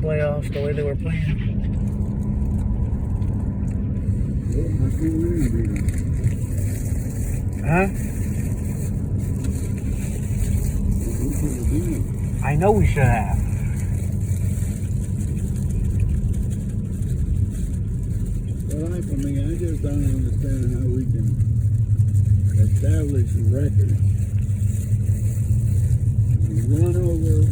playoffs the way they were playing. Huh? I know we should have. Well, for me, I just don't understand how we can establish a record. Run over.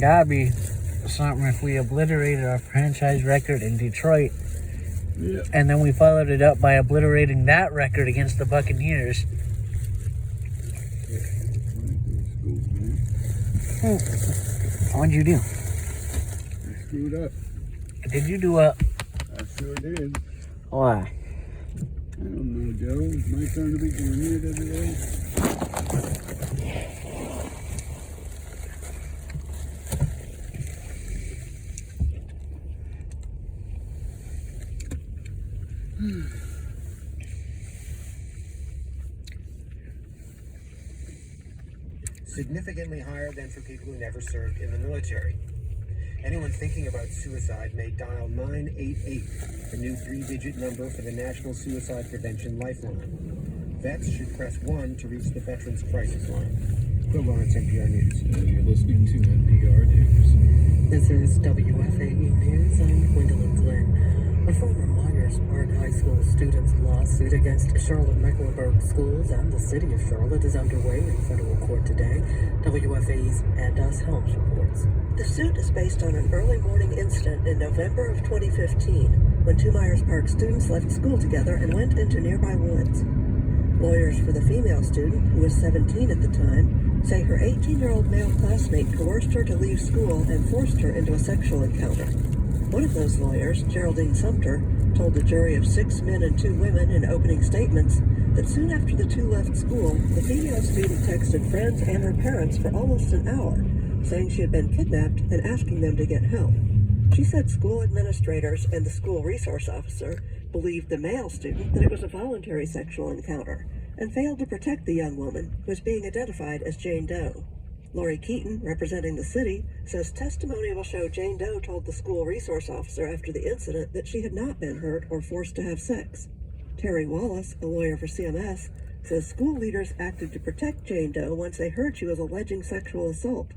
Gotta be something if we obliterated our franchise record in Detroit, and then we followed it up by obliterating that record against the Buccaneers. What'd you do? I screwed up. Did you do what? I sure did. Why? I don't know, Joe. It's my turn to be doing it every day. Significantly higher than for people who never served in the military. Anyone thinking about suicide may dial 988, the new 3-digit number for the National Suicide Prevention Lifeline. Vets should press 1 to reach the Veterans Crisis Line. Bill Lawrence, NPR News. You're listening to NPR News. This is WFAE News. I'm Gwendolyn Glenn. A former Myers Park High School student's lawsuit against Charlotte-Mecklenburg schools and the city of Charlotte is underway in federal court today. WFAE's Andos Helms reports. The suit is based on an early morning incident in November of 2015 when two Myers Park students left school together and went into nearby woods. Lawyers for the female student, who was 17 at the time, say her 18-year-old male classmate coerced her to leave school and forced her into a sexual encounter. One of those lawyers, Geraldine Sumter, told a jury of 6 men and 2 women in opening statements that soon after the two left school, the female student texted friends and her parents for almost an hour, saying she had been kidnapped and asking them to get help. She said school administrators and the school resource officer believed the male student that it was a voluntary sexual encounter and failed to protect the young woman, who was being identified as Jane Doe. Lori Keaton, representing the city, says testimony will show Jane Doe told the school resource officer after the incident that she had not been hurt or forced to have sex. Terry Wallace, a lawyer for CMS, says school leaders acted to protect Jane Doe once they heard she was alleging sexual assault.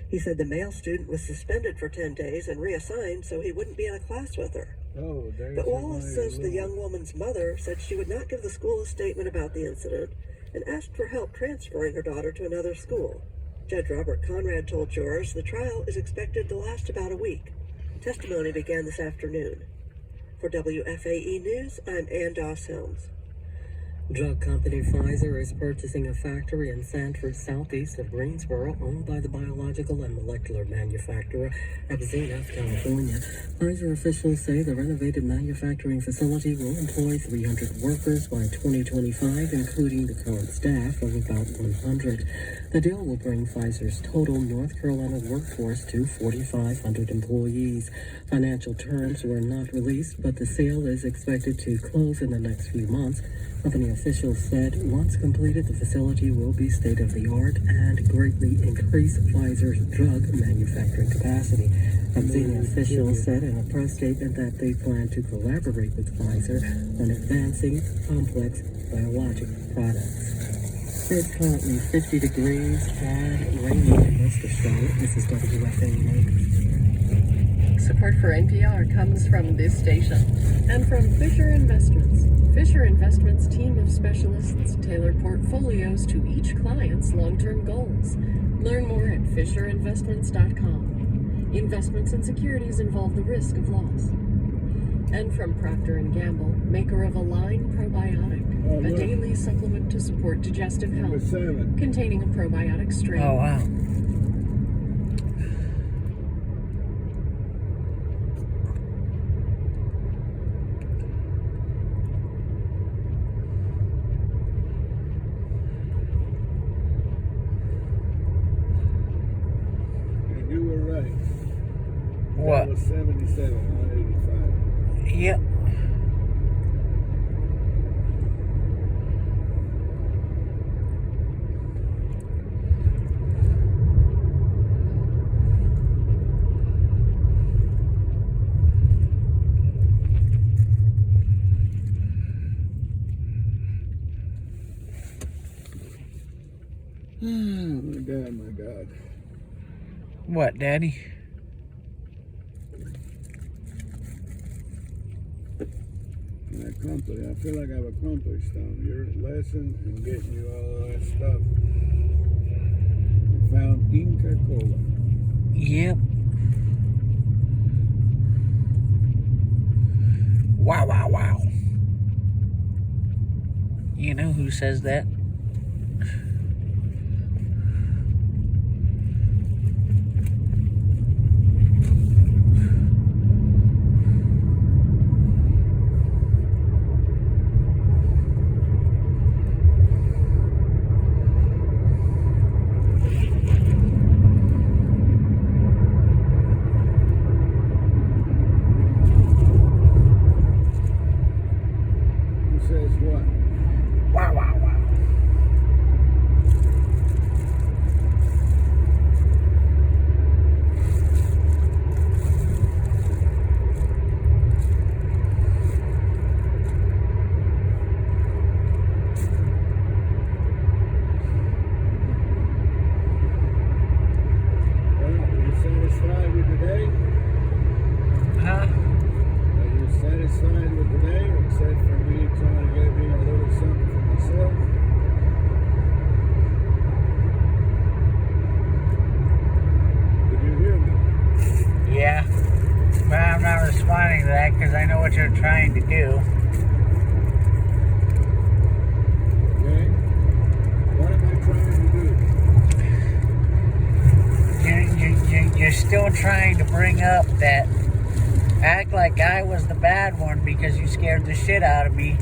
He said the male student was suspended for 10 days and reassigned so he wouldn't be in a class with her. But Wallace says the young woman's mother said she would not give the school a statement about the incident and asked for help transferring her daughter to another school. Judge Robert Conrad told jurors the trial is expected to last about a week. Testimony began this afternoon. For WFAE News, I'm Andos Helms. Drug company Pfizer is purchasing a factory in Sanford, southeast of Greensboro, owned by the biological and molecular manufacturer Epzena, California. Pfizer officials say the renovated manufacturing facility will employ 300 workers by 2025, including the current staff of about 100. The deal will bring Pfizer's total North Carolina workforce to 4,500 employees. Financial terms were not released, but the sale is expected to close in the next few months. Company officials said once completed, the facility will be state-of-the-art and greatly increase Pfizer's drug manufacturing capacity. Epzena officials said in a press statement that they plan to collaborate with Pfizer on advancing complex biologic products. It's currently 50 degrees and rainy in most of Charlotte. This is WFAE News. Support for NPR comes from this station and from Fisher Investments. Fisher Investments' team of specialists tailor portfolios to each client's long-term goals. Learn more at FisherInvestments.com. Investments and securities involve the risk of loss. And from Procter & Gamble, maker of Align Probiotic, a daily supplement to support digestive health, containing a probiotic strain. Oh, wow. What? That was 77, not 85. Yep. My God, my God. What, Daddy? I feel like I've accomplished your lesson and getting you all that stuff. I found Inca Cola. Yep. Wow, wow, wow. You know who says that? Who says what? Wow, wow, wow. Well, are you satisfied with today? Huh? Are you satisfied with today, except for me trying to get me a little something for myself? Did you hear me? Yeah. But I'm not responding to that because I know what you're trying to do. Okay? What am I trying to do? You're still trying to bring up that act like I was the bad one because you scared the shit out of me.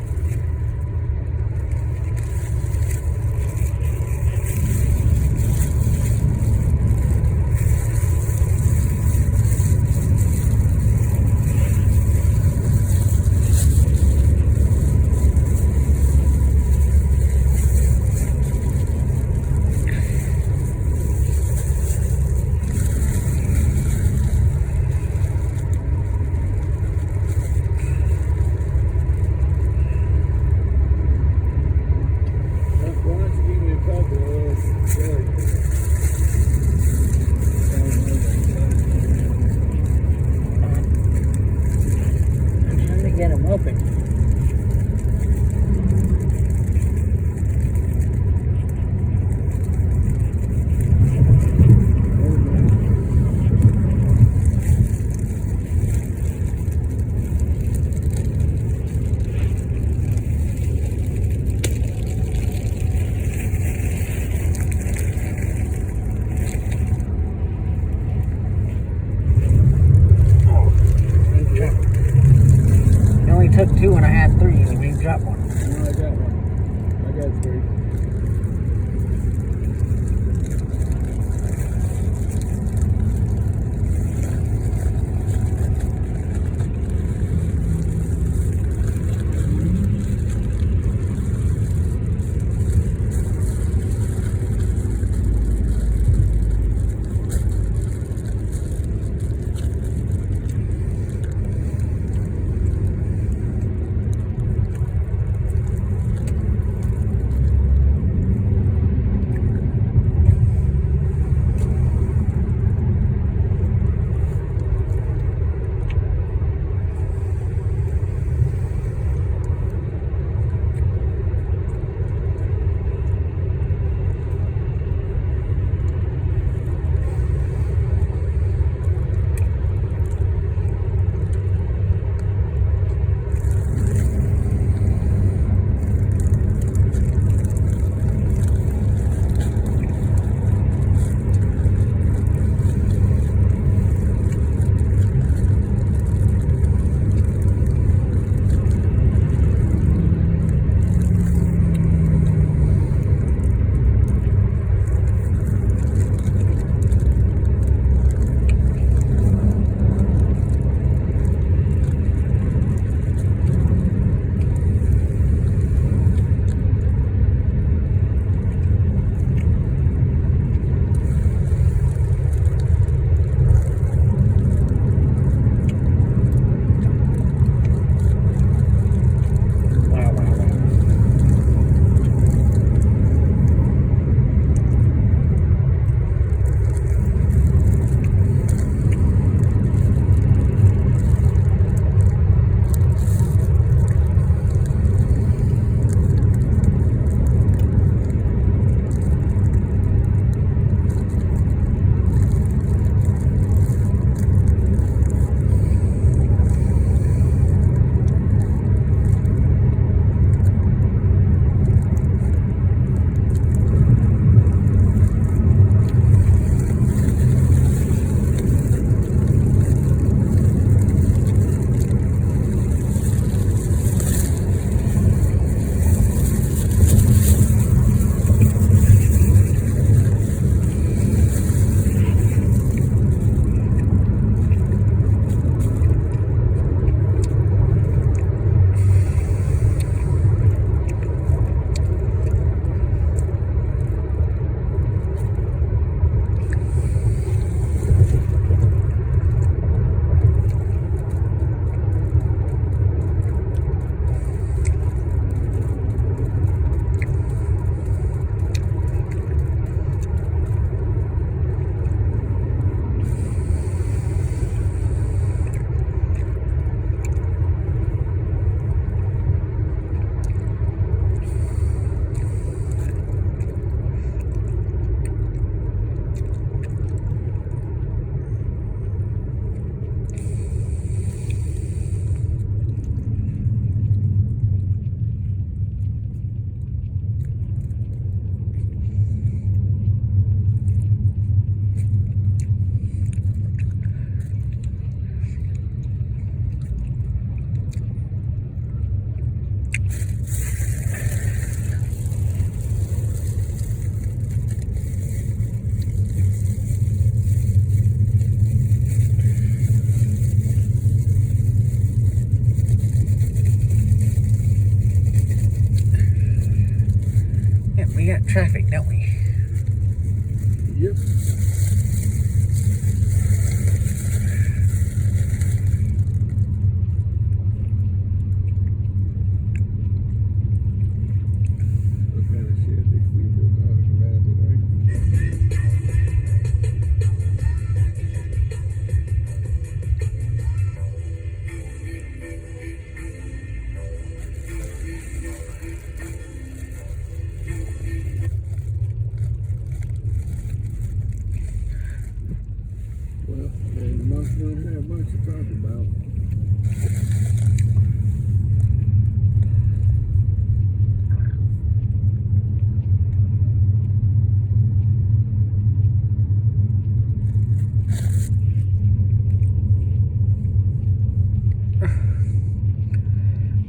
must not have much to talk about.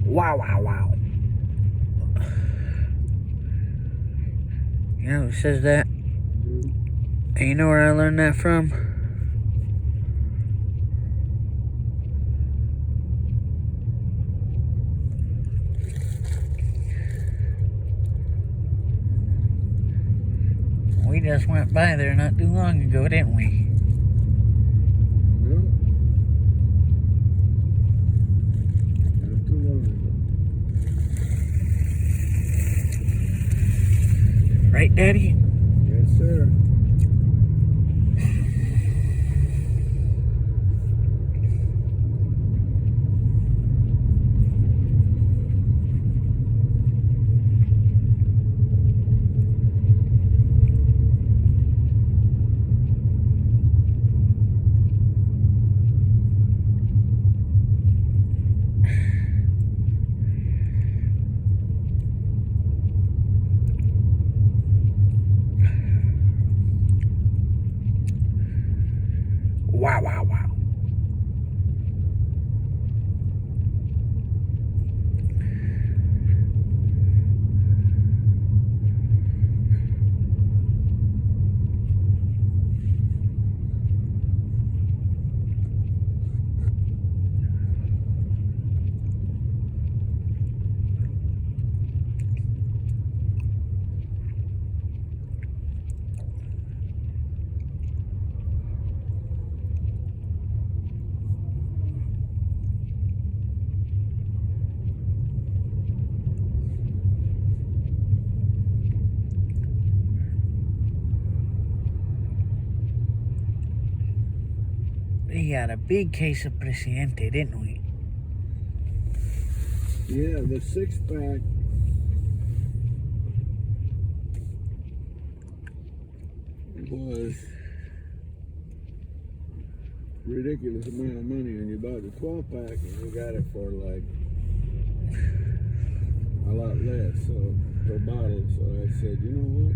Wow, wow, wow. You know who says that? And you know where I learned that from? We just went by there not too long ago, didn't we? No. Not too long ago. Right, Daddy? Yes, sir. Wow, wow, wow. We got a big case of Presidente, didn't we? Yeah, the 6-pack. Was ridiculous amount of money, and you bought the 12-pack and you got it for like a lot less per bottle. So I said, you know what?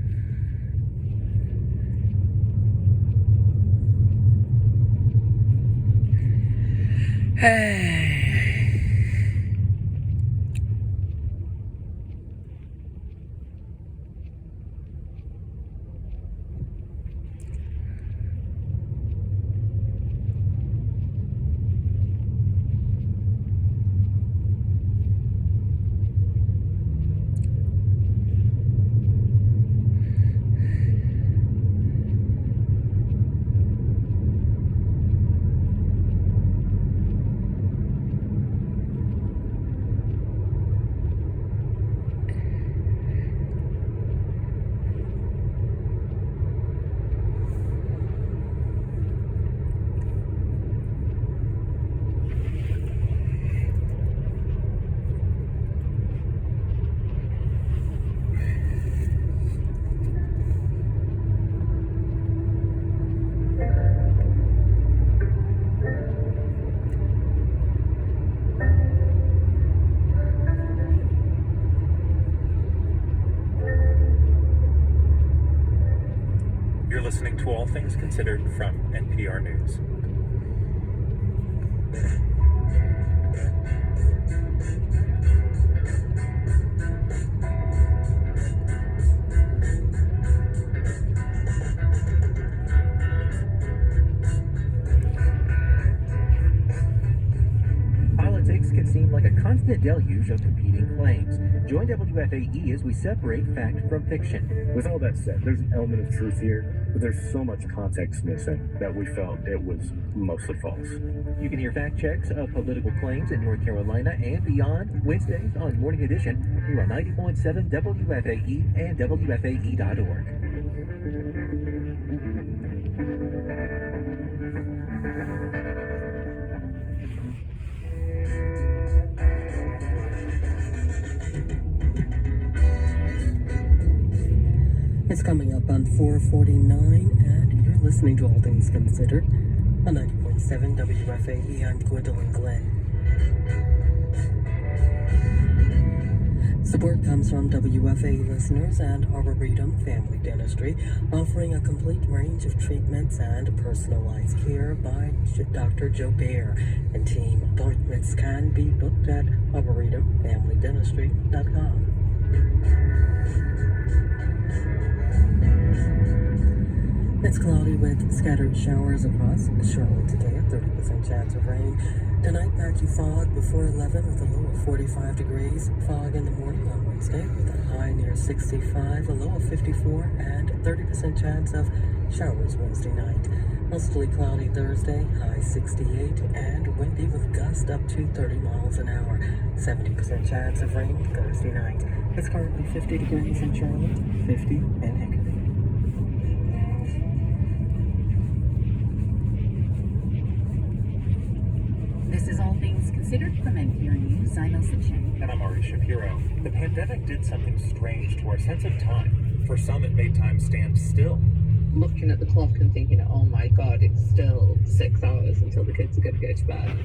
You're listening to All Things Considered from NPR News. Politics can seem like a constant deluge of competing claims. Join WFAE as we separate fact from fiction. With all that said, there's an element of truth here, but there's so much context missing that we felt it was mostly false. You can hear fact checks of political claims in North Carolina and beyond Wednesdays on Morning Edition here on 90.7 WFAE and WFAE.org. It's coming up on 4:49, and you're listening to All Things Considered. On 90.7 WFAE, I'm Gwendolyn Glenn. Support comes from WFAE listeners and Arboretum Family Dentistry, offering a complete range of treatments and personalized care by Dr. Joe Bear and team. Appointments can be booked at arboretumfamilydentistry.com. It's cloudy with scattered showers across Charlotte today, a 30% chance of rain. Tonight, patchy fog before 11 with a low of 45 degrees. Fog in the morning on Wednesday with a high near 65, a low of 54, and 30% chance of showers Wednesday night. Mostly cloudy Thursday, high 68, and windy with gusts up to 30 miles an hour. 70% chance of rain Thursday night. It's currently 50 degrees in Charlotte, 50 in Hickory. This is All Things Considered from NPR News. I'm Elsa Chen. And I'm Ari Shapiro. The pandemic did something strange to our sense of time. For some, it made time stand still. Looking at the clock and thinking, oh my god, it's still 6 hours until the kids are going to go to bed.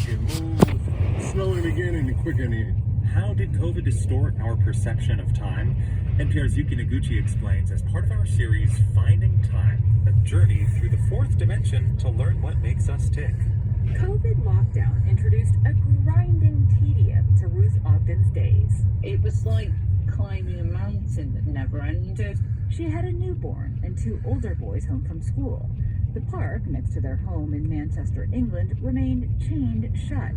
It moves slowing again and quickening. How did COVID distort our perception of time? NPR's Yuki Noguchi explains as part of our series, Finding Time, a journey through the fourth dimension to learn what makes us tick. COVID lockdown introduced a grinding tedium to Ruth Ogden's days. It was like climbing a mountain that never ended. She had a newborn and 2 older boys home from school. The park next to their home in Manchester, England, remained chained shut.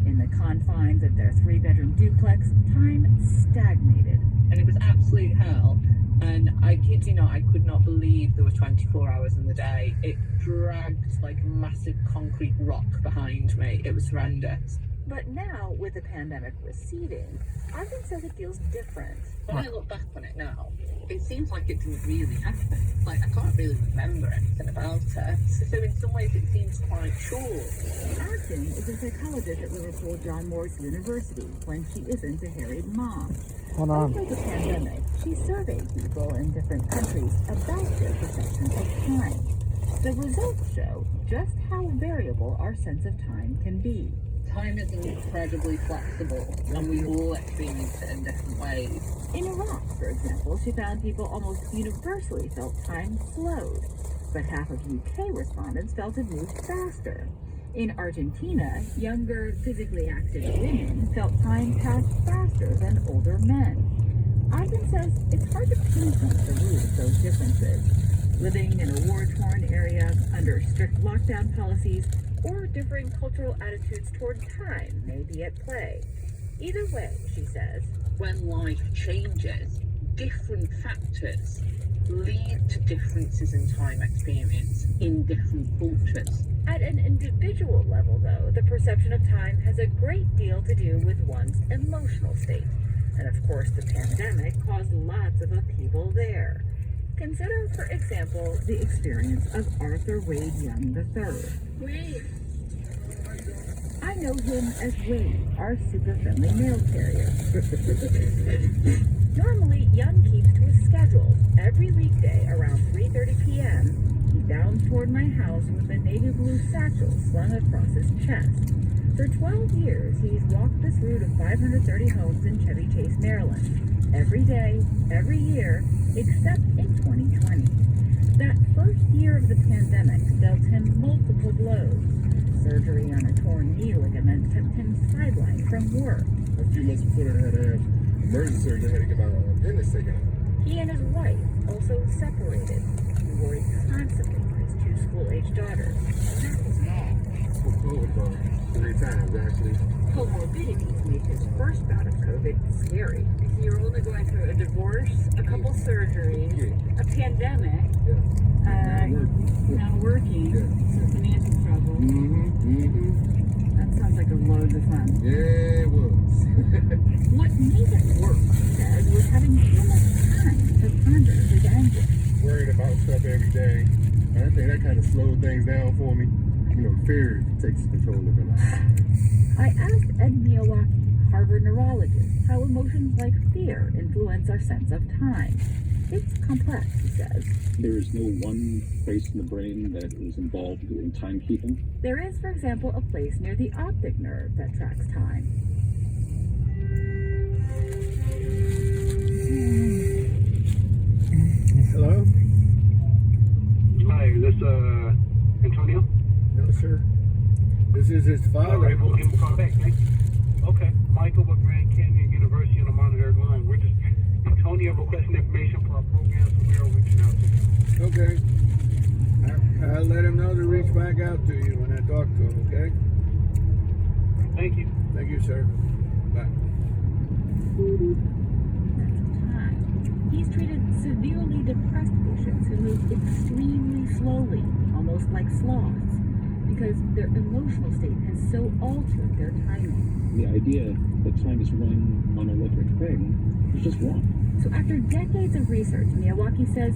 In the confines of their 3-bedroom duplex, time stagnated. And it was absolute hell. And I kid you not, I could not believe there were 24 hours in the day. It dragged like a massive concrete rock behind me. It was horrendous. But now, with the pandemic receding, Ogden says it feels different. When I look back on it now, it seems like it didn't really happen. Like, I can't really remember anything about it. So in some ways, it seems quite short. Ogden is a psychologist at Liverpool John Moores University when she isn't a harried mom. Hold on. Over the pandemic, she surveyed people in different countries about their perception of time. The results show just how variable our sense of time can be. Time is incredibly flexible, and we all experience it in different ways. In Iraq, for example, she found people almost universally felt time slowed, but half of UK respondents felt it moved faster. In Argentina, younger, physically active women felt time passed faster than older men. Ogden says it's hard to pinpoint the root of those differences. Living in a war-torn area under strict lockdown policies or differing cultural attitudes toward time may be at play. Either way, she says, when life changes, different factors lead to differences in time experience in different cultures. At an individual level, though, the perception of time has a great deal to do with one's emotional state. And of course, the pandemic caused lots of upheaval there. Consider, for example, the experience of Arthur Wade Young III. Wade. I know him as Wade, our super friendly mail carrier. Normally, Young keeps to a schedule. Every weekday around 3:30 p.m., he bounds toward my house with a navy blue satchel slung across his chest. For 12 years, he's walked this route of 530 homes in Chevy Chase, Maryland. Every day, every year, except in 2020. That first year of the pandemic dealt him multiple blows. Surgery on a torn knee ligament kept him sidelined from work. A few months before that, I had to have emergency surgery. I had to get my appendix taken out. He and his wife also separated. He worried constantly for his 2 school-age daughters. That was wrong. COVID about 3 times, actually. Comorbidities made his first bout of COVID scary. You're only going through a divorce, a couple surgeries, a pandemic, now working, some financial trouble. That sounds like a load of fun. Yeah, it was. What made it worse, he says, was having too much time to ponder his anger. Worried about stuff every day. And I think that kind of slowed things down for me. You know, fear takes control of it. I asked Ed Miyawaki, Harvard neurologist, how emotions like fear influence our sense of time. It's complex, he says. There is no one place in the brain that is involved in timekeeping. There is, for example, a place near the optic nerve that tracks time. Hello? Hi, is this Antonio? No, sir. This is his father. All right, we'll give him a call back. Thanks. Okay, Michael with Grand Canyon University on the monitored line. We're just Antonio requesting information for our program, so we are reaching out to you. Okay. I'll let him know to reach back out to you when I talk to him, okay? Thank you. Thank you, sir. Bye. He's treated severely depressed patients who move extremely slowly, almost like sloths, because their emotional state has so altered their timing. The idea that time is run on an electric thing is just wrong. So after decades of research, Miyawaki says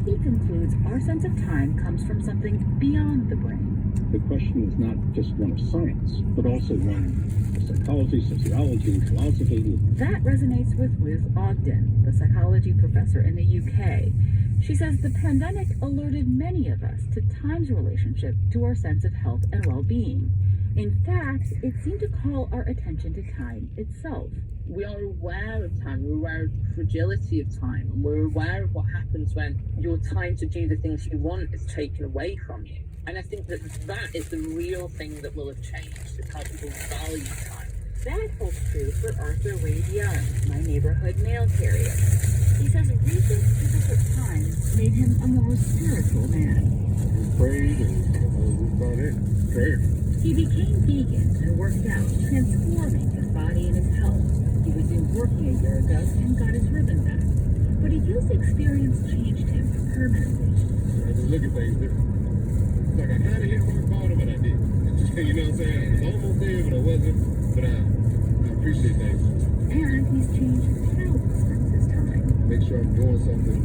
he concludes our sense of time comes from something beyond the brain. The question is not just one of science, but also one of psychology, sociology, philosophy. That resonates with Liz Ogden, the psychology professor in the UK. She says the pandemic alerted many of us to time's relationship to our sense of health and well-being. In fact, it seemed to call our attention to time itself. We are aware of time, we're aware of the fragility of time, and we're aware of what happens when your time to do the things you want is taken away from you. And I think that is the real thing that will have changed, is how people value time. That holds true for Arthur Wade Young, my neighborhood mail carrier. He says recent physical time made him a more spiritual man. We prayed and we found it. Prayer. He became vegan and worked out, transforming his body and his health. He resumed working a year ago and got his rhythm back. But he feels the experience changed him permanently. I just look at things different. It's like I kind of hit rock bottom, but I didn't. You know what I'm saying? I was almost there, but I wasn't. But I appreciate things. And he's changed how he spends his time. Make sure I'm doing something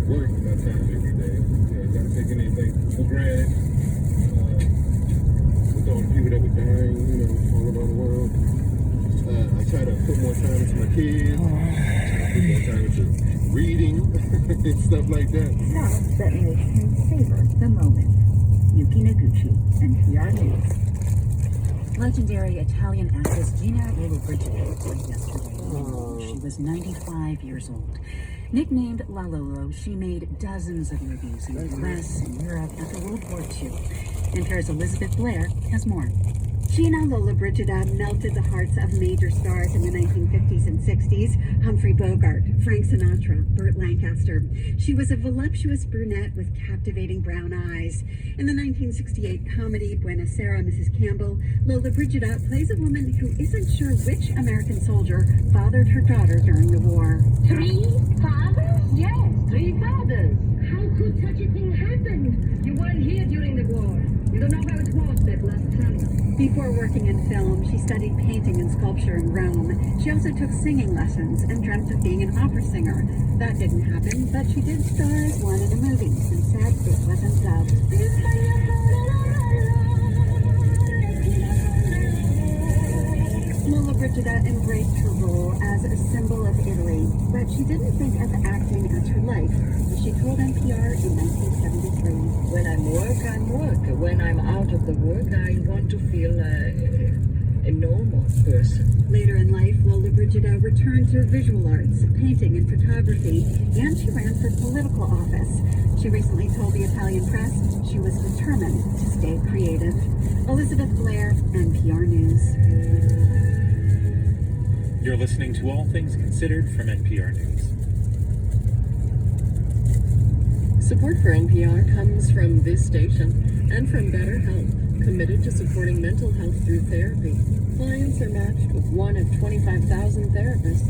worth my time every day. You know, not taking anything for granted. With all the people that were dying, you know, all around the world. I try to put more time into my kids. Put more time into reading and stuff like that. Stuff that makes him savor the moment. Yuki Noguchi, NPR News. Legendary Italian actress Gina Lollobrigida died yesterday. She was 95 years old. Nicknamed La Lolo, she made dozens of movies in the US and Europe after World War II. NPR's Elizabeth Blair has more. Gina Lollobrigida melted the hearts of major stars in the 1950s and 60s. Humphrey Bogart, Frank Sinatra, Burt Lancaster. She was a voluptuous brunette with captivating brown eyes. In the 1968 comedy Buenos Aires, Mrs. Campbell, Lollobrigida plays a woman who isn't sure which American soldier fathered her daughter during the war. 3 fathers? Yes, 3 fathers. How could such a thing happen? You weren't here during the war. You don't know how it was that last summer. Before working in film, she studied painting and sculpture in Rome. She also took singing lessons and dreamt of being an opera singer. That didn't happen, but she did star as one in a movie and said it wasn't dubbed. Lollobrigida embraced her role as a symbol of Italy, but she didn't think of acting as her life. She told NPR in 1973. When I'm work, I'm work. When I'm out of the work, I want to feel a normal person. Later in life, Lollobrigida returned to visual arts, painting and photography, and she ran for political office. She recently told the Italian press she was determined to stay creative. Elizabeth Blair, NPR News. You're listening to All Things Considered from NPR News. Support for NPR comes from this station and from BetterHelp, committed to supporting mental health through therapy. Clients are matched with one of 25,000 therapists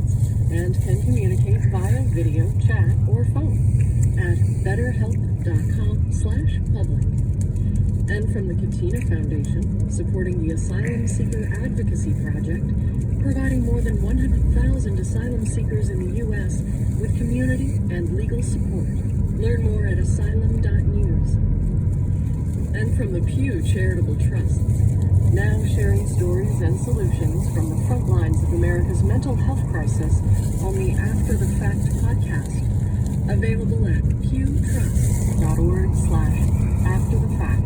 and can communicate via video, chat, or phone at betterhelp.com/public. And from the Katina Foundation, supporting the Asylum Seeker Advocacy Project, providing more than 100,000 asylum seekers in the U.S. with community and legal support. Learn more at asylum.news. And from the Pew Charitable Trusts, now sharing stories and solutions from the front lines of America's mental health crisis on the After the Fact podcast. Available at qtrust.org/afterthefact.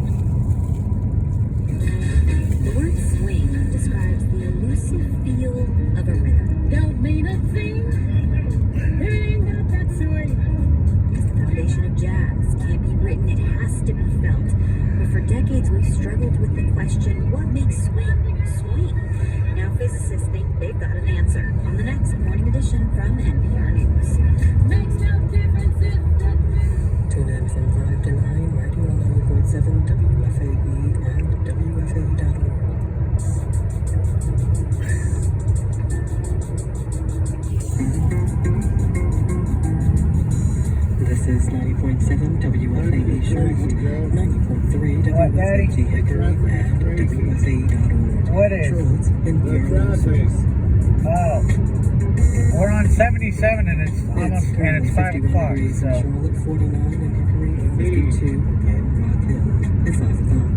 The word swing describes the elusive feel of a rhythm. Don't mean a thing. It ain't got that swing. It's the foundation of jazz. Can't be written, it has to be felt. But for decades, we've struggled with the question, what makes swing swing? Now physicists think they've got an answer on the next Morning Edition from NPR News. Makes no difference if that Tune in from 5 to 9, right here on 90.7 WFAE and WFAE.org. This is 90.7 WFAE Charlotte, 90.3 WFAE Hickory, and WFAE.org. What is? Charlotte's NPR News. Oh. We're on 77 and it's almost, and it's 5 o'clock, degrees so. in Charlotte, 49 in Hickory, 52 in Rock Hill, at 5 o'clock.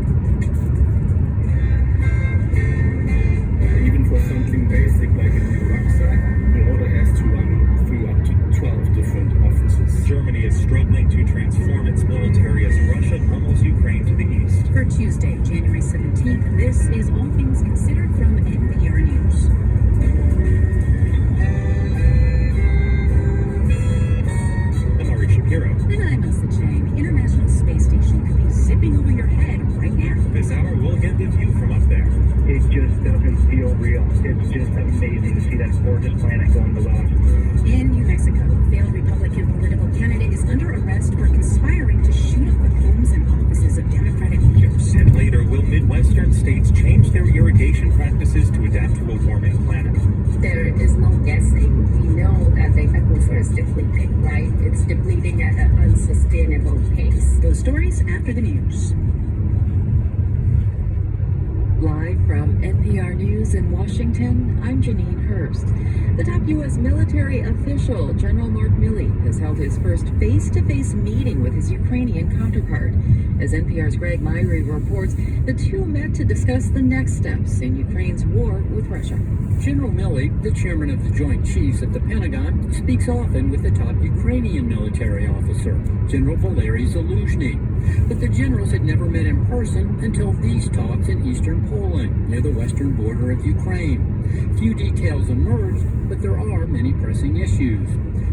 Even for something basic like a new rucksack, the order has to run through up to 12 different offices. Germany is struggling to transform its military as Russia pummels Ukraine to the east. For Tuesday, January 17th, this is All Things Considered from NPR News. I'm Ari Shapiro. And I'm Elsa Chang. The International Space Station could be zipping over your head right now. This hour we'll get the view from up there. It just doesn't feel real. It's just amazing to see that gorgeous planet going below us. In New Mexico, a failed Republican political candidate is under arrest for conspiring to shoot up the homes and offices of Democratic leaders. And later, will Midwestern states change their irrigation practices to adapt to a warming planet? There is no guessing. We know that the aquifer is depleting, right? It's depleting at an unsustainable pace. Those stories after the news. Live from NPR News in Washington, I'm Janine Hurst. The top U.S. military official, General Mark Milley, has held his first face-to-face meeting with his Ukrainian counterpart. As NPR's Greg Myrie reports, the two met to discuss the next steps in Ukraine's war with Russia. General Milley, the chairman of the Joint Chiefs at the Pentagon, speaks often with the top Ukrainian military officer, General Valery Zaluzhny. But the generals had never met in person until these talks in eastern Poland, near the western border of Ukraine. Few details emerged, but there are many pressing issues.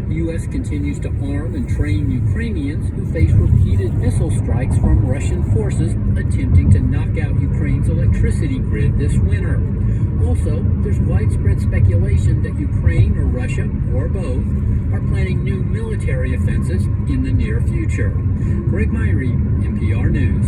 The U.S. continues to arm and train Ukrainians who face repeated missile strikes from Russian forces attempting to knock out Ukraine's electricity grid this winter. Also, there's widespread speculation that Ukraine or Russia, or both, are planning new military offensives in the near future. Greg Myrie, NPR News.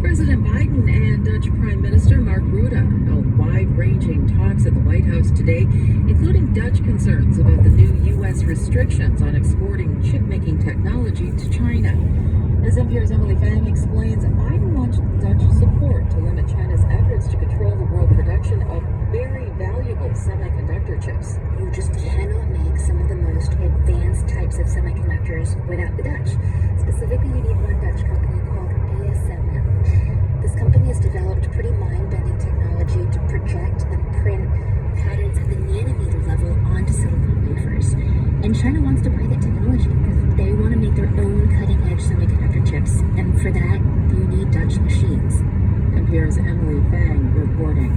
President Biden and Dutch Prime Minister Mark Rutte held wide-ranging talks at the White House today, including Dutch concerns about the new U.S. restrictions on exporting chip-making technology to China. As NPR's Emily Fang explains, Biden wants Dutch support to limit China's efforts to control the world production of very valuable semiconductor chips. You just cannot make some of the most advanced types of semiconductors without the Dutch. Specifically, you need one Dutch company called ASML. This company has developed pretty mind-bending technology to project and print patterns at the nanometer level onto silicon wafers. And China wants to buy that technology because they want to make their own cutting-edge semiconductor chips. And for that, you need Dutch machines. NPR's Emily Fang reporting.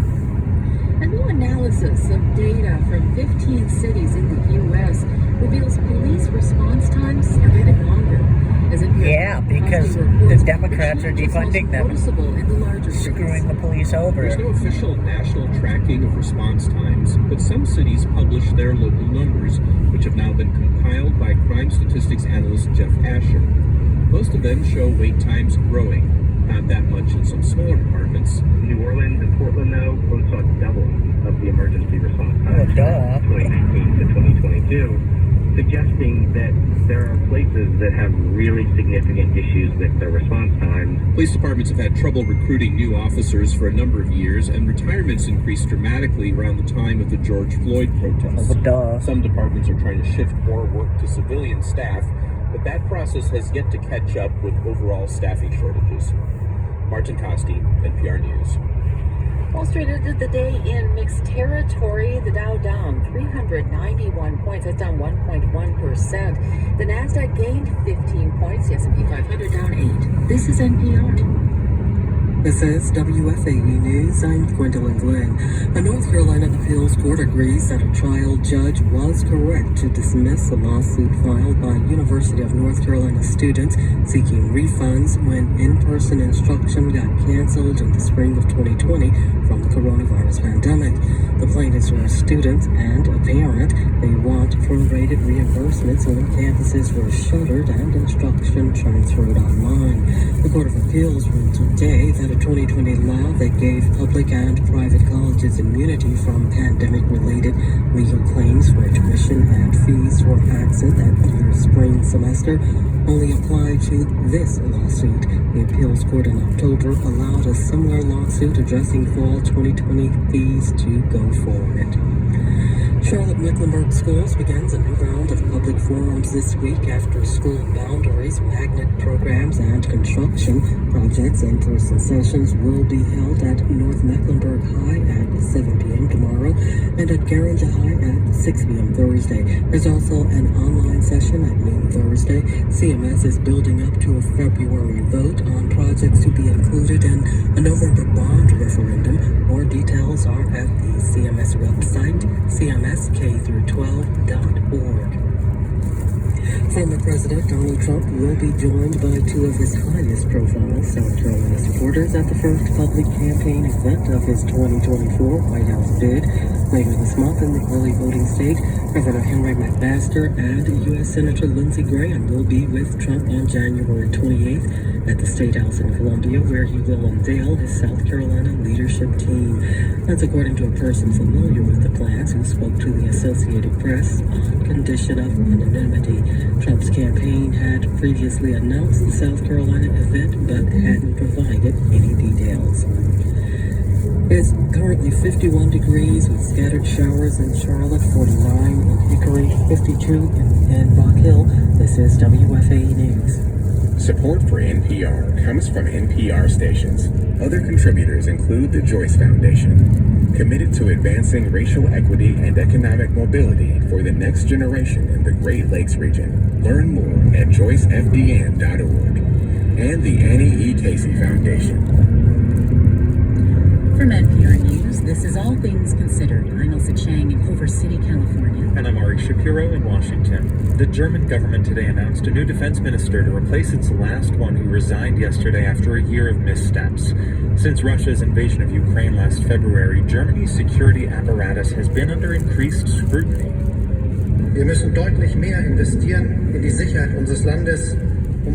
A new analysis of data from 15 cities in the U.S. reveals police response times are getting longer. Yeah, because the Democrats are defunding them, screwing the police over. There's no official national tracking of response times, but some cities publish their local numbers, which have now been compiled by crime statistics analyst Jeff Asher. Most of them show wait times growing, not that much in some smaller departments. New Orleans and Portland, though, both saw doubling of the emergency response time from 2019 to 2022. Suggesting that there are places that have really significant issues with their response times. Police departments have had trouble recruiting new officers for a number of years, and retirements increased dramatically around the time of the George Floyd protests. Some departments are trying to shift more work to civilian staff, but that process has yet to catch up with overall staffing shortages. Martin Kosti, NPR News. Wall Street ended the day in mixed territory. The Dow down 391 points. That's down 1.1%. The Nasdaq gained 15 points. The S&P 500 down 8. This is NPR. This is WFAE News. I'm Gwendolyn Glenn. A North Carolina appeals court agrees that a trial judge was correct to dismiss a lawsuit filed by University of North Carolina students seeking refunds when in-person instruction got canceled in the spring of 2020 from the coronavirus pandemic. The plaintiffs were students and a parent. They want prorated reimbursements when campuses were shuttered and instruction transferred online. The Court of Appeals ruled today that a 2020 law that gave public and private colleges immunity from pandemic-related legal claims for tuition and fees for absent that year's spring semester only applied to this lawsuit. The appeals court in October allowed a similar lawsuit addressing fall 2020 fees to go forward. Charlotte-Mecklenburg Schools begins a new round of public forums this week after school boundaries, magnet programs, and construction projects. In-person sessions will be held at North Mecklenburg High at 7 p.m. tomorrow and at Garinger High at 6 p.m. Thursday. There's also an online session at noon Thursday. CMS is building up to a February vote on projects to be included in a November bond referendum. More details are at the CMS website, cmsk-12.org. Former President Donald Trump will be joined by two of his highest profile South Carolina supporters at the first public campaign event of his 2024 White House bid. Later this month in the early voting state, Governor Henry McMaster and U.S. Senator Lindsey Graham will be with Trump on January 28th at the State House in Columbia, where he will unveil his South Carolina leadership team. That's according to a person familiar with the plans who spoke to the Associated Press on condition of anonymity. Trump's campaign had previously announced the South Carolina event, but hadn't provided any details. It's currently 51 degrees with scattered showers in Charlotte, 49 in Hickory, 52 in Rock Hill. This is WFAE News. Support for NPR comes from NPR stations. Other contributors include the Joyce Foundation, committed to advancing racial equity and economic mobility for the next generation in the Great Lakes region. Learn more at joycefdn.org. And the Annie E. Casey Foundation. From NPR News, this is All Things Considered. I'm Elsa Chang in Culver City, California. And I'm Ari Shapiro in Washington. The German government today announced a new defense minister to replace its last one, who resigned yesterday after a year of missteps. Since Russia's invasion of Ukraine last February, Germany's security apparatus has been under increased scrutiny. Wir müssen deutlich mehr investieren in die Sicherheit unseres Landes.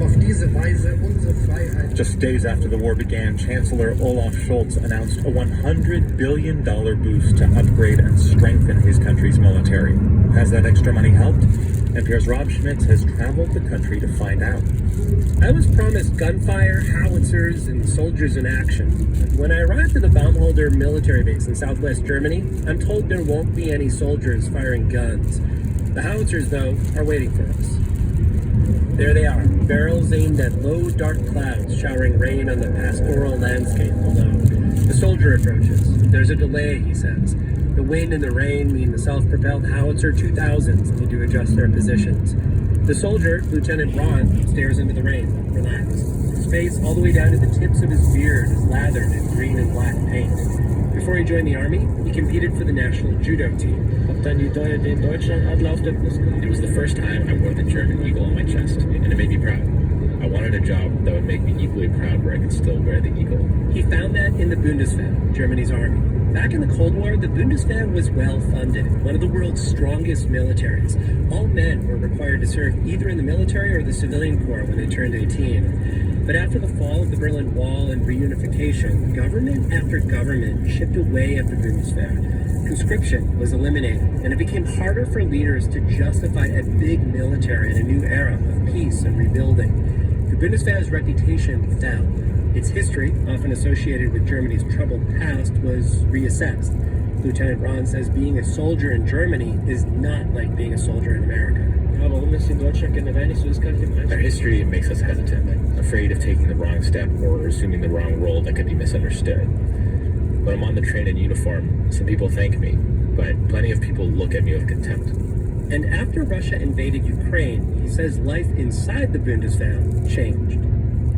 Auf diese Weise unsere Freiheit. Just days after the war began, Chancellor Olaf Scholz announced a $100 billion boost to upgrade and strengthen his country's military. Has that extra money helped? NPR's Rob Schmitz has traveled the country to find out. I was promised gunfire, howitzers, and soldiers in action. When I arrived at the Baumholder military base in southwest Germany, I'm told there won't be any soldiers firing guns. The howitzers, though, are waiting for us. There they are, barrels aimed at low, dark clouds, showering rain on the pastoral landscape below. The soldier approaches. There's a delay, he says. The wind and the rain mean the self-propelled howitzer 2000s need to adjust their positions. The soldier, Lieutenant Ron, stares into the rain, relaxed. His face, all the way down to the tips of his beard, is lathered in green and black paint. Before he joined the army, he competed for the national judo team. It was the first time I wore the German eagle on my chest, and it made me proud. I wanted a job that would make me equally proud where I could still wear the eagle. He found that in the Bundeswehr, Germany's army. Back in the Cold War, the Bundeswehr was well funded, one of the world's strongest militaries. All men were required to serve either in the military or the civilian corps when they turned 18. But after the fall of the Berlin Wall and reunification, government after government chipped away at the Bundeswehr. Conscription was eliminated, and it became harder for leaders to justify a big military in a new era of peace and rebuilding. The Bundeswehr's reputation fell. Its history, often associated with Germany's troubled past, was reassessed. Lieutenant Ron says being a soldier in Germany is not like being a soldier in America. Our history makes us hesitant, afraid of taking the wrong step or assuming the wrong role that could be misunderstood. When I'm on the train in uniform, some people thank me, but plenty of people look at me with contempt. And after Russia invaded Ukraine, he says life inside the Bundeswehr changed.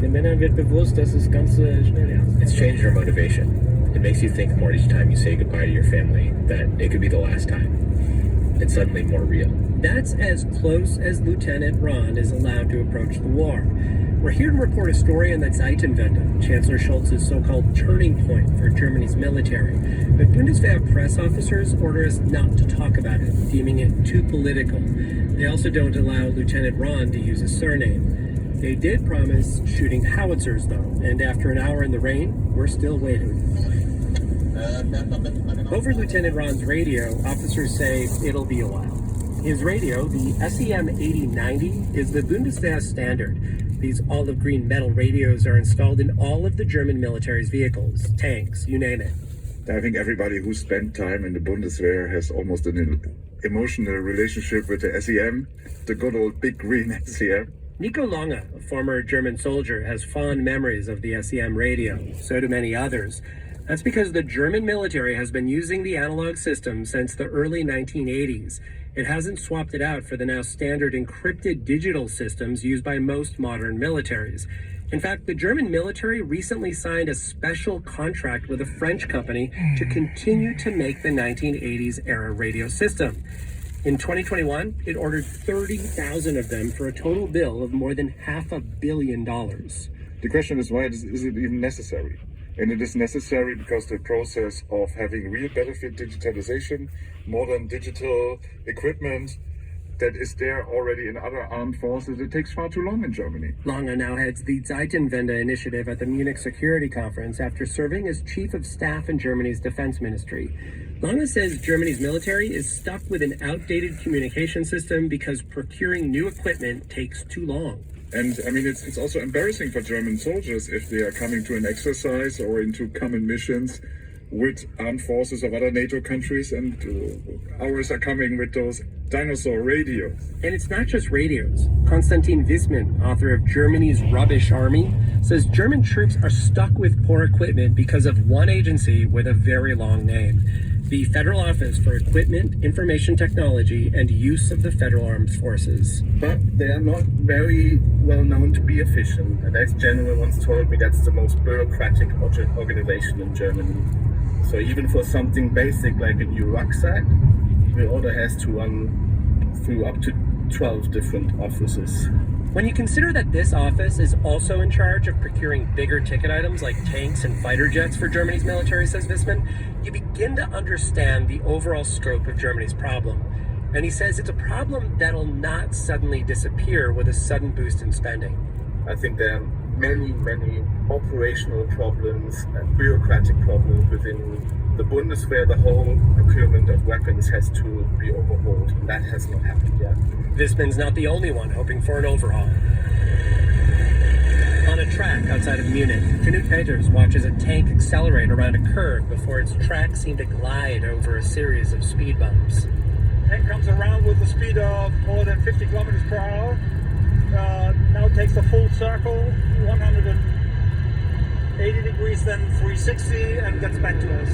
Den Männern wird bewusst, dass das Ganze schnell ernst ist. It's changed your motivation. It makes you think more each time you say goodbye to your family that it could be the last time. It's suddenly more real. That's as close as Lieutenant Ron is allowed to approach the war. We're here to report a story on the Zeitenwende, Chancellor Scholz's so-called turning point for Germany's military. But Bundeswehr press officers order us not to talk about it, deeming it too political. They also don't allow Lieutenant Ron to use his surname. They did promise shooting howitzers, though, and after an hour in the rain, we're still waiting. Over Lieutenant Ron's radio, officers say it'll be a while. His radio, the SEM 8090, is the Bundeswehr standard. These olive green metal radios are installed in all of the German military's vehicles, tanks, you name it. I think everybody who spent time in the Bundeswehr has almost an emotional relationship with the SEM, the good old big green SEM. Nico Lange, a former German soldier, has fond memories of the SEM radio. So do many others. That's because the German military has been using the analog system since the early 1980s. It hasn't swapped it out for the now standard encrypted digital systems used by most modern militaries. In fact, the German military recently signed a special contract with a French company to continue to make the 1980s era radio system. In 2021, it ordered 30,000 of them for a total bill of more than $500 million. The question is, why is it even necessary? And it is necessary because the process of having real benefit digitalization, modern digital equipment that is there already in other armed forces, it takes far too long in Germany. Lange now heads the Zeitenwende initiative at the Munich Security Conference after serving as chief of staff in Germany's defense ministry. Lange says Germany's military is stuck with an outdated communication system because procuring new equipment takes too long. And I mean, it's also embarrassing for German soldiers if they are coming to an exercise or into common missions with armed forces of other NATO countries, and ours are coming with those dinosaur radios. And it's not just radios. Konstantin Wissmann, author of Germany's Rubbish Army, says German troops are stuck with poor equipment because of one agency with a very long name. The Federal Office for Equipment, Information Technology, and Use of the Federal Armed Forces. But they are not very well known to be efficient. An ex-general once told me that's the most bureaucratic organization in Germany. So even for something basic like a new rucksack, the order has to run through up to 12 different offices. When you consider that this office is also in charge of procuring bigger ticket items like tanks and fighter jets for Germany's military, says Wissmann, you begin to understand the overall scope of Germany's problem. And he says it's a problem that'll not suddenly disappear with a sudden boost in spending. I think there are many operational problems and bureaucratic problems within the Bundeswehr. The whole procurement of weapons has to be overhauled. That has not happened yet. Wissmann's not the only one hoping for an overhaul. On a track outside of Munich, Knut Peters watches a tank accelerate around a curve before its tracks seem to glide over a series of speed bumps. Tank comes around with a speed of more than 50 kilometers per hour. Now takes a full circle, 180 degrees, then 360, and gets back to us.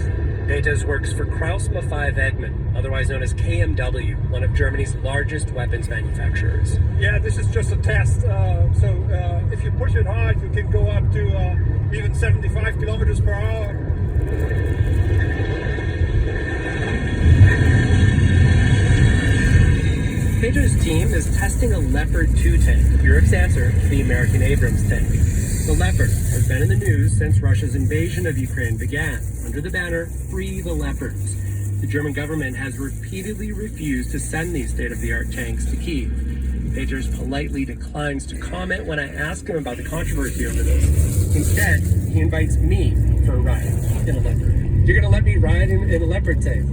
Peters works for Krauss Maffei Wegmann, otherwise known as KMW, one of Germany's largest weapons manufacturers. Yeah, this is just a test. So if you push it hard, you can go up to even 75 kilometers per hour. Peters' team is testing a Leopard 2 tank, Europe's answer to the American Abrams tank. The Leopard has been in the news since Russia's invasion of Ukraine began, under the banner, Free the Leopards. The German government has repeatedly refused to send these state-of-the-art tanks to Kyiv. Peters politely declines to comment when I ask him about the controversy over this. Instead, he invites me for a ride in a Leopard. You're gonna let me ride in a Leopard tank?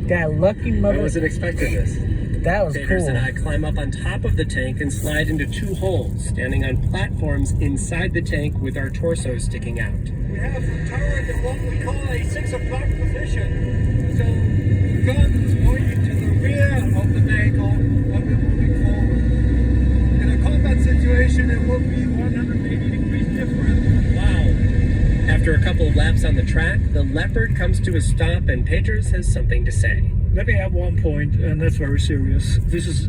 That lucky mother... I wasn't expecting this. That was Peters cool. and I climb up on top of the tank and slide into two holes, standing on platforms inside the tank with our torsos sticking out. We have turned in what we call a 6 o'clock position. So the gun is pointing to the rear of the vehicle when we're moving forward. In a combat situation, it will be 180 degrees different. Wow. After a couple couple of laps on the track, the Leopard comes to a stop and Peters has something to say. Let me add one point, and that's very serious. This is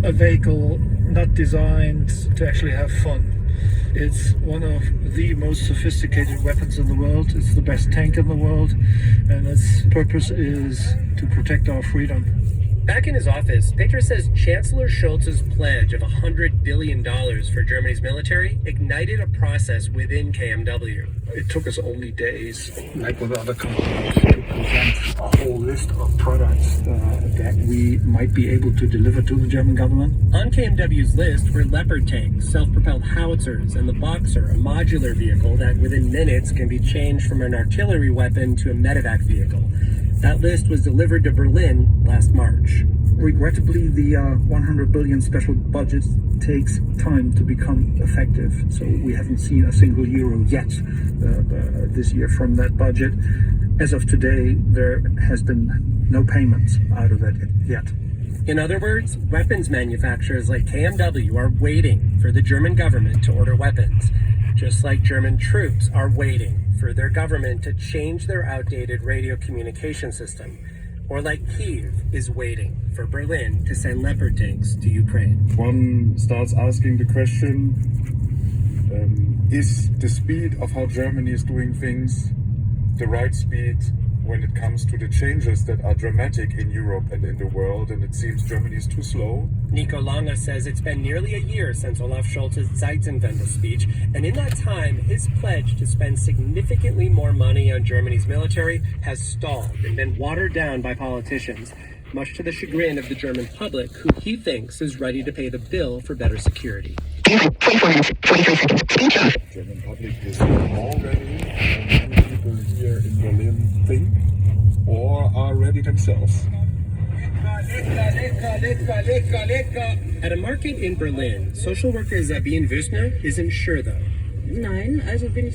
a vehicle not designed to actually have fun. It's one of the most sophisticated weapons in the world. It's the best tank in the world, and its purpose is to protect our freedom. Back in his office, Peters says Chancellor Scholz's pledge of $100 billion for Germany's military ignited a process within KMW. It took us only days, like with other companies, to present a whole list of products that we might be able to deliver to the German government. On KMW's list were Leopard tanks, self-propelled howitzers, and the Boxer, a modular vehicle that within minutes can be changed from an artillery weapon to a medevac vehicle. That list was delivered to Berlin last March. Regrettably, the 100 billion special budget takes time to become effective, so we haven't seen a single euro yet this year from that budget. As of today, there has been no payments out of that yet. In other words, weapons manufacturers like KMW are waiting for the German government to order weapons, just like German troops are waiting for their government to change their outdated radio communication system, or like Kiev is waiting for Berlin to send Leopard tanks to Ukraine. One starts asking the question, is the speed of how Germany is doing things the right speed when it comes to the changes that are dramatic in Europe and in the world, and it seems Germany is too slow? Nico Lange says it's been nearly a year since Olaf Scholz's Zeitenwende speech, and in that time, his pledge to spend significantly more money on Germany's military has stalled and been watered down by politicians, much to the chagrin of the German public, who he thinks is ready to pay the bill for better security. 24 minutes, 43 seconds. Speech off. German public is more ready than many people here in Berlin think or are ready themselves. At a market in Berlin, social worker Sabine Wüstner isn't sure though.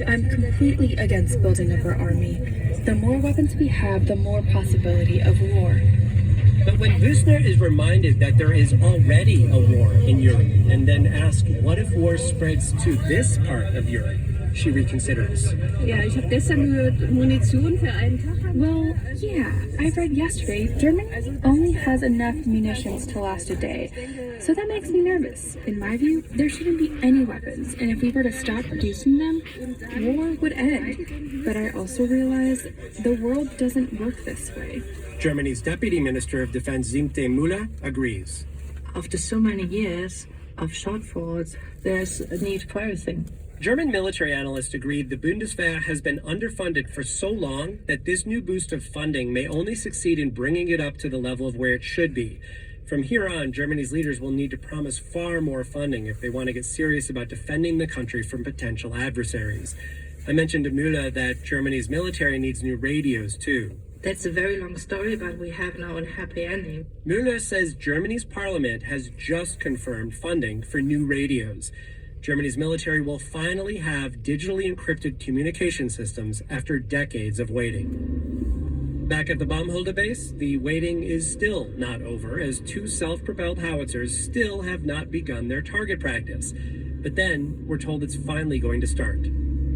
I'm completely against building up our army. The more weapons we have, the more possibility of war. But when Wüstner is reminded that there is already a war in Europe, and then asked what if war spreads to this part of Europe, she reconsiders. Well, yeah, I read yesterday Germany only has enough munitions to last a day. So that makes me nervous. In my view, there shouldn't be any weapons, and if we were to stop producing them, war would end. But I also realize the world doesn't work this way. Germany's Deputy Minister of Defense Siemte Müller agrees. After so many years of shortfalls, there's a need for everything. German military analysts agreed the Bundeswehr has been underfunded for so long that this new boost of funding may only succeed in bringing it up to the level of where it should be. From here on, Germany's leaders will need to promise far more funding if they want to get serious about defending the country from potential adversaries. I mentioned to Müller that Germany's military needs new radios too. That's a very long story, but we have now a happy ending. Müller says Germany's parliament has just confirmed funding for new radios. Germany's military will finally have digitally encrypted communication systems after decades of waiting. Back at the Baumholder base, the waiting is still not over, as two self-propelled howitzers still have not begun their target practice. But then, we're told it's finally going to start.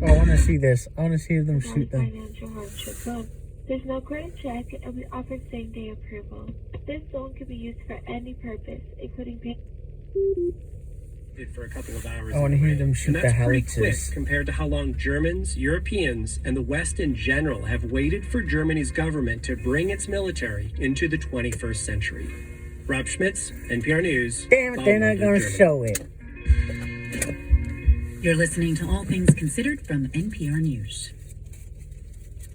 Oh, I want to see this. I want to see them shoot them. Financial hardship zone. There's no credit check, and we offer same-day approval. This zone can be used for any purpose, including pay. For a couple of hours. I want to hear them shoot the howitzers. Quick compared to how long Germans, Europeans, and the West in general have waited for Germany's government to bring its military into the 21st century. Rob Schmitz, NPR News. Damn it, they're not going to show it. You're listening to All Things Considered from NPR News.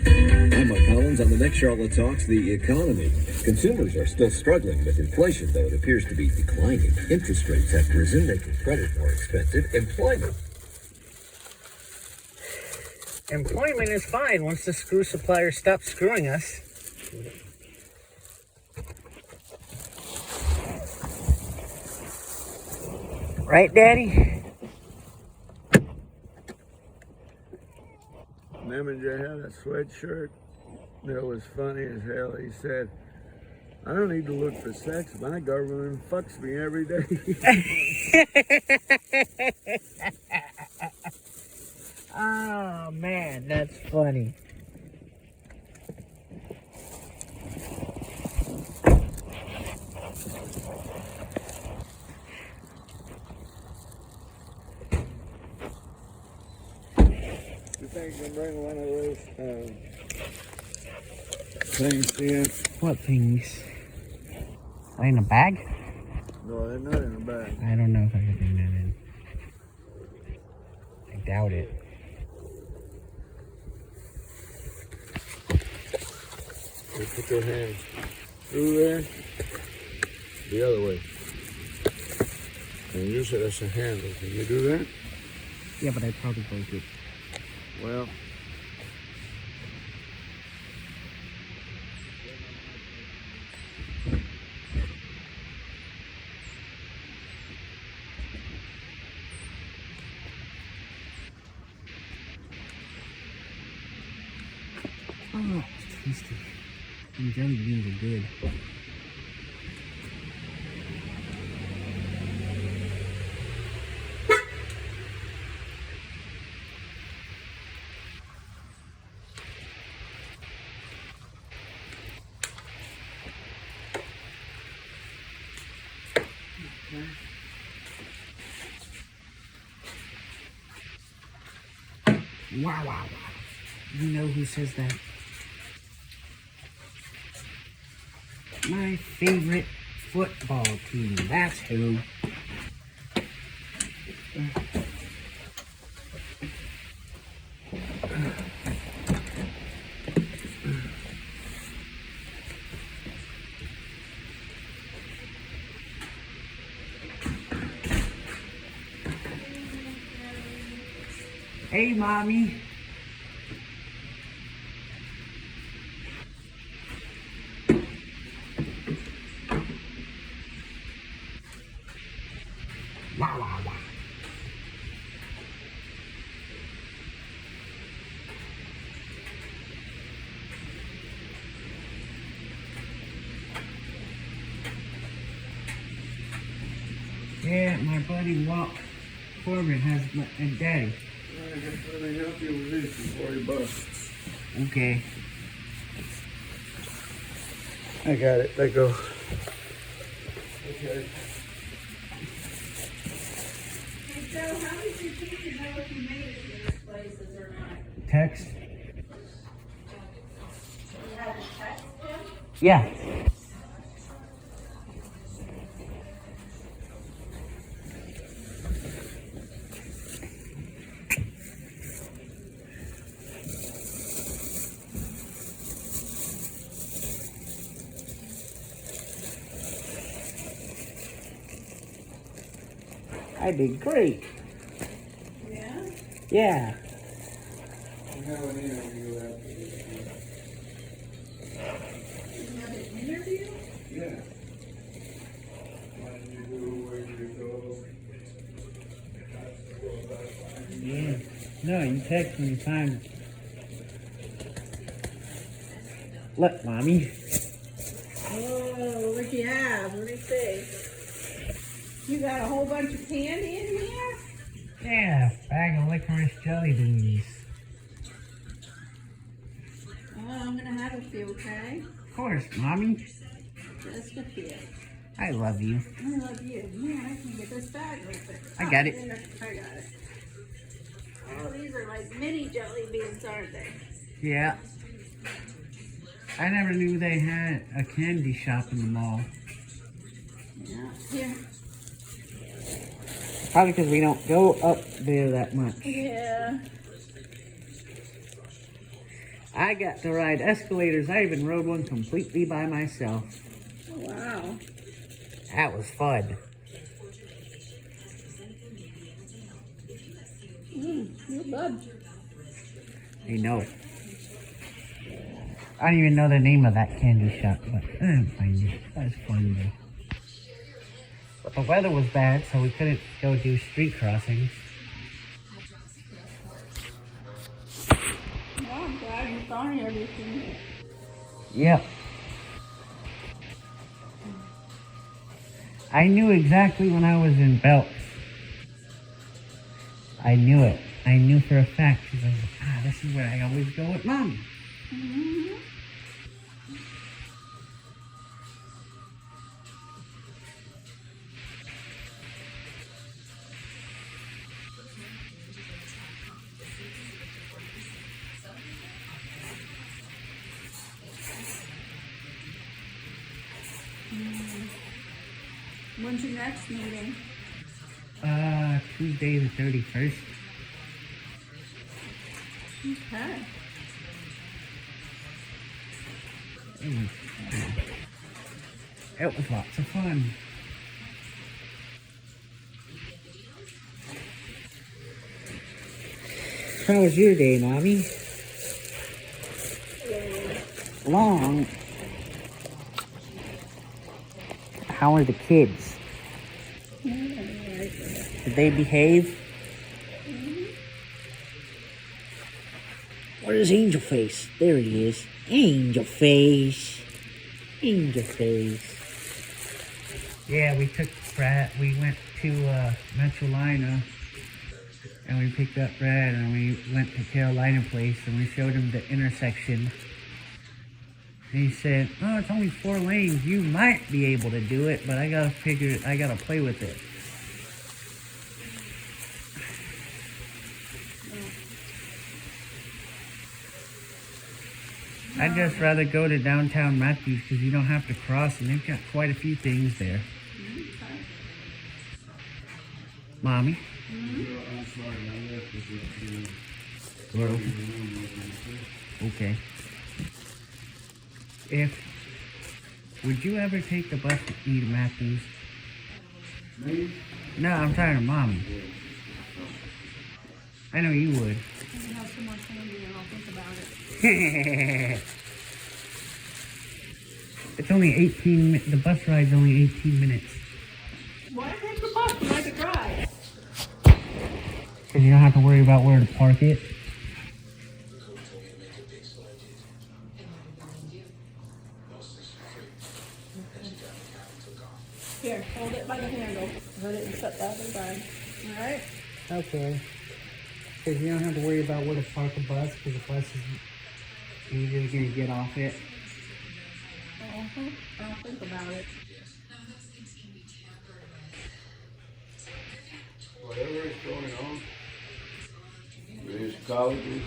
I'm Mike Collins. On the next Charlotte Talks, the economy. Consumers are still struggling with inflation, though it appears to be declining. Interest rates have risen, making credit more expensive. Employment is fine once the screw suppliers stop screwing us. Right, Daddy? Neminger had a sweatshirt that was funny as hell. He said, I don't need to look for sex. My government fucks me every day. Oh, Oh man, that's funny. You think you can bring one of those things in? What things? Are they in a bag? No, they're not in a bag. I don't know if I can bring that in. I doubt it. You put your hand through there, the other way. And use it as a handle. Can you do that? Yeah, but I probably broke it. Well, oh, it's tasty. And jelly beans are good. Wow, wow, wow. You know who says that? My favorite football team. That's who. Hey, Mommy. Wow, wow, wow. Yeah, my buddy Walt Corbin has a daddy. let me help you with this before he busts. Okay. I got it. Let go. Okay. So how did your teacher know if you made it to these places or not? Text? You had to text them? Yeah. I did great. Yeah? Yeah. I have an interview after this. You have an interview? Yeah. What did you do? Where did you go? Yeah. No, you text me time. Look, Mommy. Oh, what do you have? Let me see. You got a whole bunch of candy in here? Yeah, bag of licorice jelly beans. Oh, I'm gonna have a few, okay? Of course, Mommy. Just a few. I love you. I love you. Man, I can get this bag open. I got it. I got it. Oh, these are like mini jelly beans, aren't they? Yeah. I never knew they had a candy shop in the mall. Yeah. Here. Probably because we don't go up there that much. Yeah. I got to ride escalators. I even rode one completely by myself. Wow. That was fun. Good bud. I know. I don't even know the name of that candy shop, but I didn't find it. That was fun though. But the weather was bad, so we couldn't go do street crossings. Well, I'm glad you found everything. Yep. I knew exactly when I was in Belts. I knew it. I knew for a fact, because I was like, this is where I always go with Mommy. When's your next meeting? Tuesday the 31st. Okay. It was lots of fun. How was your day, Mommy? Long. How are the kids? Did they behave? Where's Angel Face? There he is. Angel Face. Angel Face. Yeah, we took Brad. We went to Metrolina and we picked up Brad and we went to Carolina Place and we showed him the intersection. And he said, "Oh, it's only 4 lanes. You might be able to do it, but I gotta play with it." I'd just rather go to downtown Matthews because you don't have to cross and they've got quite a few things there. Mommy? Okay. Would you ever take the bus with me to Matthews? Me? No, I'm talking to Mommy. I know you would. You have some more candy and I'll think about it. It's only 18, the bus ride's only 18 minutes. Why take the bus when I could drive? Because you don't have to worry about where to park it. Here, hold it by the handle. Let it set that aside. Alright? Okay. Because you don't have to worry about where to park the bus, because the bus is usually going to get off it. I'll think about it. Whatever is going on with his colleges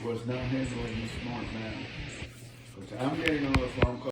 was not handled in a smart manner. Because I'm getting on the phone call.